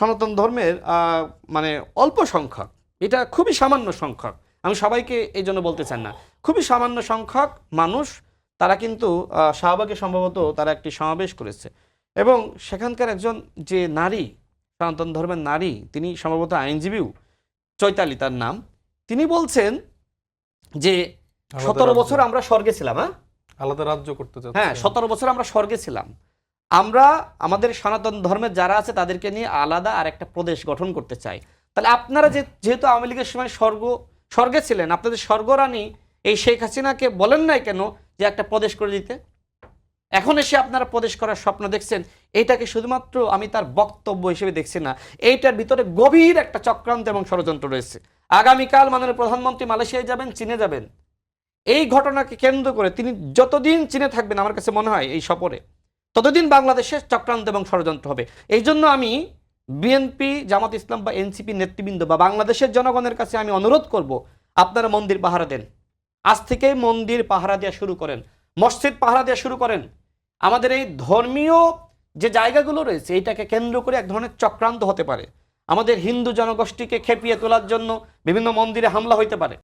সনাতন ধর্মের মানে অল্প সংখ্যক, এটা খুবই সামান্য সংখ্যক, আমি সবাইকে এই জন্য বলতে চান না, খুবই সামান্য সংখ্যক মানুষ তারা কিন্তু শাহবাগে সম্ভবত তারা একটি সমাবেশ করেছে এবং সেখানকার একজন যে নারী, সনাতন ধর্মের নারী, তিনি সম্ভবত আইনজীবীও, চৈতালি তার নাম, তিনি বলছেন যে 17 বছর আমরা স্বর্গে ছিলাম। আলাদা রাজ্য করতে চাচ্ছি। হ্যাঁ, 17 বছর আমরা স্বর্গে ছিলাম, আমরা আমাদের সনাতন ধর্মের যারা আছে তাদেরকে নিয়ে আলাদা আর একটা প্রদেশ গঠন করতে চাই। তাহলে আপনারা যেহেতু আওয়ামী লীগের সময় স্বর্গে ছিলেন, আপনাদের স্বর্গরানী এই শেখ হাসিনাকে বলেন নাই কেন যে একটা প্রদেশ করে দিতে? এখন এসে আপনারা প্রদেশ করার স্বপ্ন দেখছেন। এইটাকে শুধুমাত্র আমি তার বক্তব্য হিসেবে দেখছি না, এইটার ভিতরে গভীর একটা চক্রান্ত এবং ষড়যন্ত্র রয়েছে। আগামীকাল মাননীয় প্রধানমন্ত্রী মালয়েশিয়ায় যাবেন, চীনে যাবেন, এই ঘটনাকে কেন্দ্র করে তিনি যতদিন চীনে থাকবেন আমার কাছে মনে হয় এই সফরে, ততদিন বাংলাদেশে চক্রান্ত এবং ষড়যন্ত্র হবে। এই জন্য আমি বিএনপি, জামাত ইসলাম বা এনসিপি নেতৃবৃন্দ বা বাংলাদেশের জনগণের কাছে আমি অনুরোধ করব, আপনারা মন্দির পাহারা দেন, আজ থেকে মন্দির পাহারা দেওয়া শুরু করেন, মসজিদ পাহারা দেওয়া শুরু করেন। আমাদের এই ধর্মীয় যে জায়গাগুলো রয়েছে এইটাকে কেন্দ্র করে এক ধরনের চক্রান্ত হতে পারে, আমাদের হিন্দু জনগোষ্ঠীকে খেপিয়ে তোলার জন্য বিভিন্ন মন্দিরে হামলা হইতে পারে।